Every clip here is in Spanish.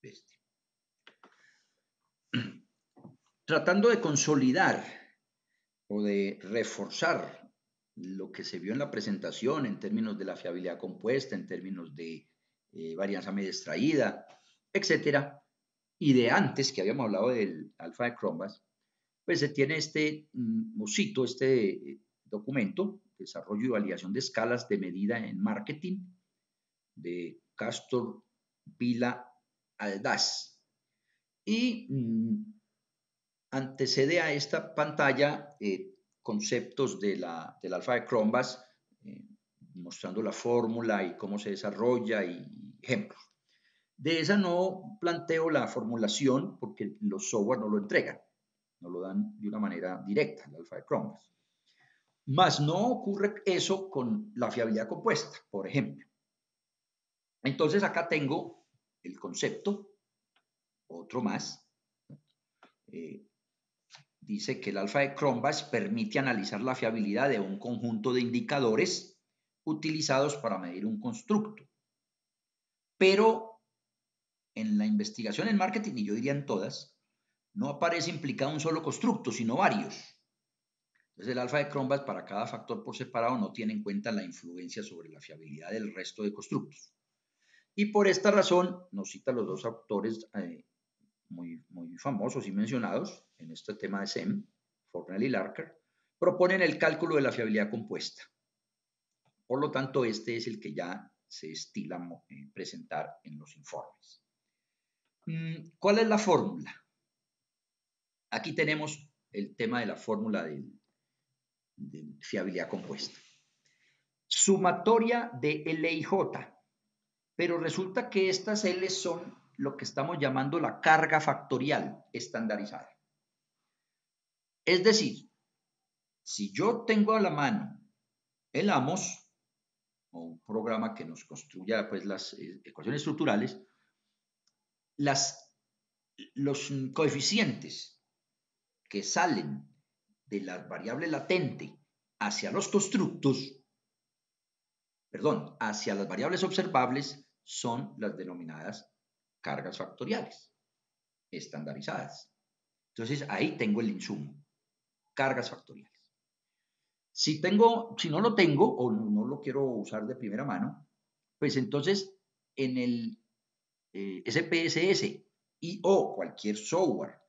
Este. Tratando de consolidar o de reforzar lo que se vio en la presentación en términos de la fiabilidad compuesta, en términos de varianza media extraída, etcétera, y de antes que habíamos hablado del alfa de Cronbach, pues se tiene este mosito, este documento, desarrollo y validación de escalas de medida en marketing, de Castor Vila Aldaz. Y antecede a esta pantalla conceptos del alfa de Cronbach, mostrando la fórmula y cómo se desarrolla y ejemplos. De esa no planteo la formulación porque los software no lo entregan, no lo dan de una manera directa, el alfa de Cronbach. Más no ocurre eso con la fiabilidad compuesta, por ejemplo. Entonces acá tengo el concepto, otro más. Dice que el alfa de Cronbach permite analizar la fiabilidad de un conjunto de indicadores utilizados para medir un constructo. Pero en la investigación en marketing, y yo diría en todas, no aparece implicado un solo constructo, sino varios. Entonces el alfa de Cronbach para cada factor por separado no tiene en cuenta la influencia sobre la fiabilidad del resto de constructos. Y por esta razón nos cita los dos autores muy famosos y mencionados en este tema de SEM, Fornell y Larker, proponen el cálculo de la fiabilidad compuesta. Por lo tanto, este es el que ya se estila presentar en los informes. ¿Cuál es la fórmula? Aquí tenemos el tema de la fórmula de fiabilidad compuesta. Sumatoria de L y J, pero resulta que estas L son lo que estamos llamando la carga factorial estandarizada. Es decir, si yo tengo a la mano el AMOS, o un programa que nos construya pues, las ecuaciones estructurales, los coeficientes que salen de la variable latente hacia los constructos, hacia las variables observables, son las denominadas cargas factoriales estandarizadas. Entonces ahí tengo el insumo, cargas factoriales. Si no lo tengo o no lo quiero usar de primera mano, pues entonces en el SPSS o cualquier software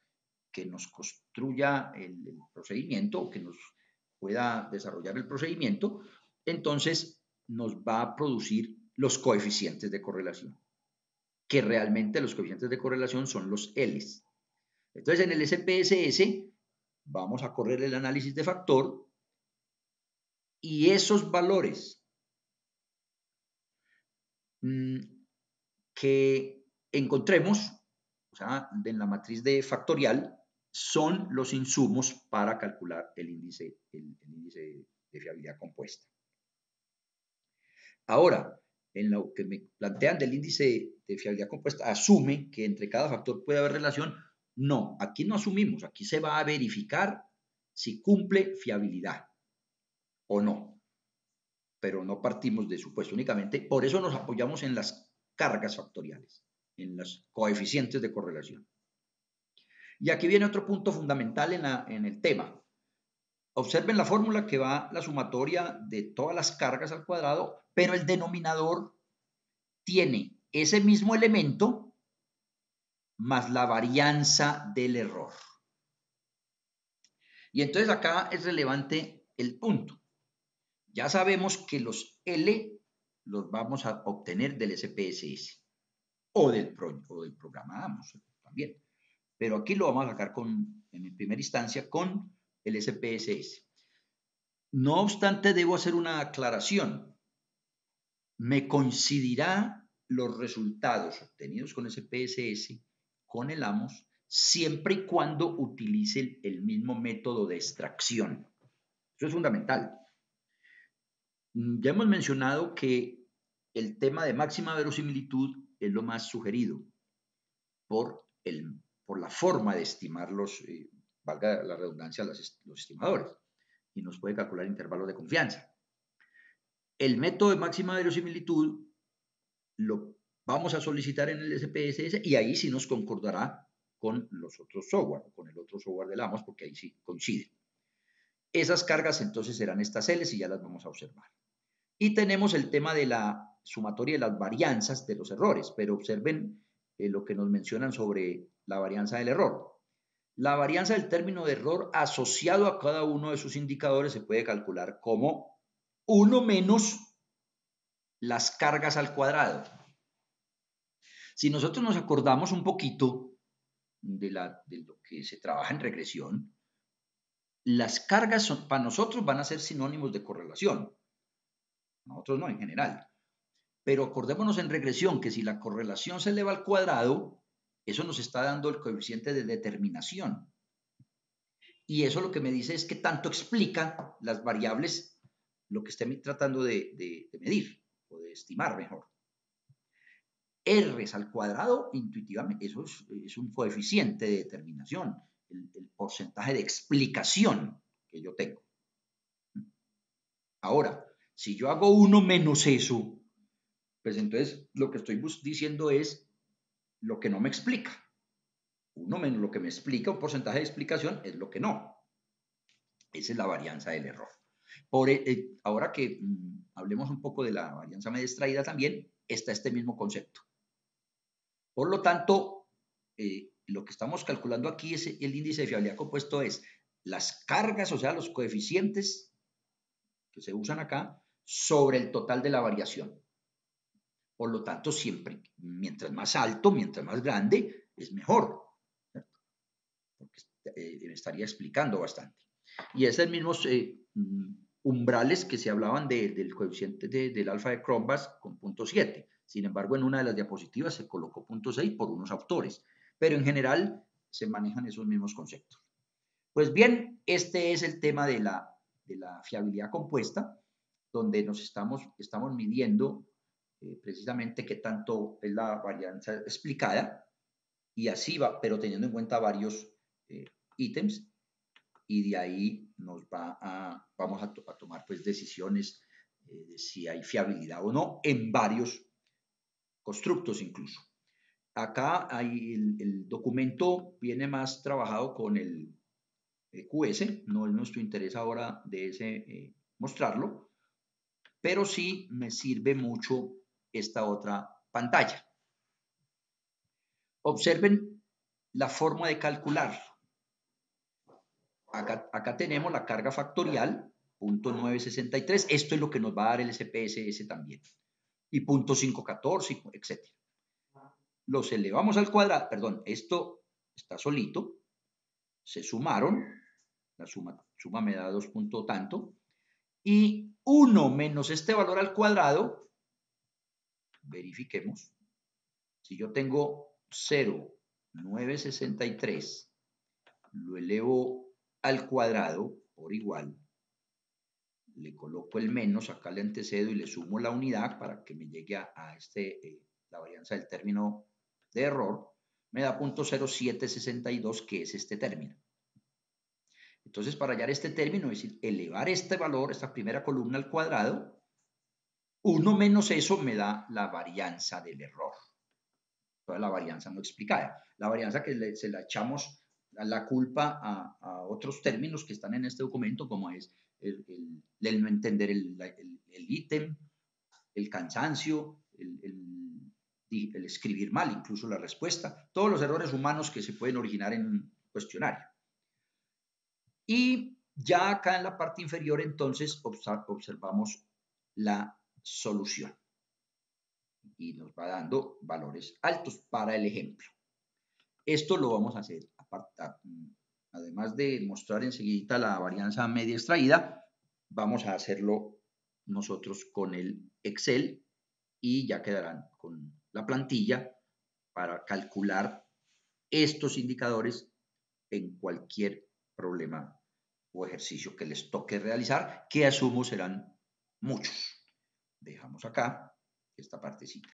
que nos construya el procedimiento o que nos pueda desarrollar el procedimiento, entonces nos va a producir los coeficientes de correlación, que realmente los coeficientes de correlación son los L's. Entonces en el SPSS vamos a correr el análisis de factor y esos valores que encontremos, o sea, en la matriz de factorial, son los insumos para calcular el índice de fiabilidad compuesta. Ahora, en lo que me plantean del índice de fiabilidad compuesta, asume que entre cada factor puede haber relación. No, aquí no asumimos, aquí se va a verificar si cumple fiabilidad o no. Pero no partimos de supuesto únicamente, por eso nos apoyamos en las cargas factoriales, en los coeficientes de correlación. Y aquí viene otro punto fundamental en el tema. Observen la fórmula que va la sumatoria de todas las cargas al cuadrado, pero el denominador tiene ese mismo elemento más la varianza del error. Y entonces acá es relevante el punto. Ya sabemos que los L los vamos a obtener del SPSS o del programa AMOS también. Pero aquí lo vamos a sacar en primera instancia con el SPSS. No obstante, debo hacer una aclaración. Me coincidirá los resultados obtenidos con SPSS con el AMOS siempre y cuando utilice el mismo método de extracción. Eso es fundamental. Ya hemos mencionado que el tema de máxima verosimilitud es lo más sugerido por la forma de estimar valga la redundancia, los estimadores, y nos puede calcular intervalos de confianza. El método de máxima verosimilitud lo vamos a solicitar en el SPSS y ahí sí nos concordará con los otros software, con el otro software del AMOS, porque ahí sí coincide. Esas cargas entonces serán estas celes y ya las vamos a observar. Y tenemos el tema de la sumatoria de las varianzas de los errores, pero observen lo que nos mencionan sobre la varianza del error. La varianza del término de error asociado a cada uno de sus indicadores se puede calcular como 1 menos las cargas al cuadrado. Si nosotros nos acordamos un poquito de lo que se trabaja en regresión, las cargas para nosotros van a ser sinónimos de correlación. Nosotros no, en general. Pero acordémonos en regresión que si la correlación se eleva al cuadrado, eso nos está dando el coeficiente de determinación. Y eso lo que me dice es que tanto explica las variables lo que esté tratando de medir o de estimar mejor. R al cuadrado, intuitivamente, eso es un coeficiente de determinación, el porcentaje de explicación que yo tengo. Ahora, si yo hago 1 menos eso, pues entonces lo que estoy diciendo es lo que no me explica. 1 menos lo que me explica, un porcentaje de explicación, es lo que no. Esa es la varianza del error. Ahora que hablemos un poco de la varianza media extraída también, está este mismo concepto. Por lo tanto, lo que estamos calculando aquí es el índice de fiabilidad compuesto es las cargas, o sea, los coeficientes que se usan acá, sobre el total de la variación. Por lo tanto, siempre, mientras más alto, mientras más grande, es mejor. ¿Cierto? Porque me estaría explicando bastante. Y esos mismos umbrales que se hablaban del coeficiente del alfa de Cronbach con 0.7. Sin embargo, en una de las diapositivas se colocó 0.6 por unos autores. Pero en general se manejan esos mismos conceptos. Pues bien, este es el tema de la fiabilidad compuesta, donde nos estamos midiendo precisamente qué tanto es la varianza explicada, y así va, pero teniendo en cuenta varios ítems, y de ahí vamos a tomar pues decisiones de si hay fiabilidad o no en varios constructos incluso. Acá el documento viene más trabajado con el QS, no es nuestro interés ahora de ese mostrarlo, pero sí me sirve mucho esta otra pantalla. Observen la forma de calcular. Acá tenemos la carga factorial, 0.963. Esto es lo que nos va a dar el SPSS también. Y 0.514, etc. Los elevamos al cuadrado. Perdón, esto está solito. Se sumaron. La suma me da 2 puntos tanto. Y 1 menos este valor al cuadrado. Verifiquemos. Si yo tengo 0.963, lo elevo al cuadrado por igual, le coloco el menos, acá le antecedo y le sumo la unidad para que me llegue a la varianza del término de error, me da 0.0762, que es este término. Entonces, para hallar este término, es decir, elevar este valor, esta primera columna al cuadrado, 1 menos eso me da la varianza del error. Toda la varianza no explicada. La varianza que se la echamos la culpa a otros términos que están en este documento, como es el no entender el ítem, el cansancio, el escribir mal, incluso la respuesta, todos los errores humanos que se pueden originar en un cuestionario. Y ya acá en la parte inferior, entonces, observamos la solución. Y nos va dando valores altos para el ejemplo. Esto lo vamos a hacer, además de mostrar enseguida la varianza media extraída, vamos a hacerlo nosotros con el Excel y ya quedarán con la plantilla para calcular estos indicadores en cualquier problema o ejercicio que les toque realizar, que asumo serán muchos. Dejamos acá esta partecita.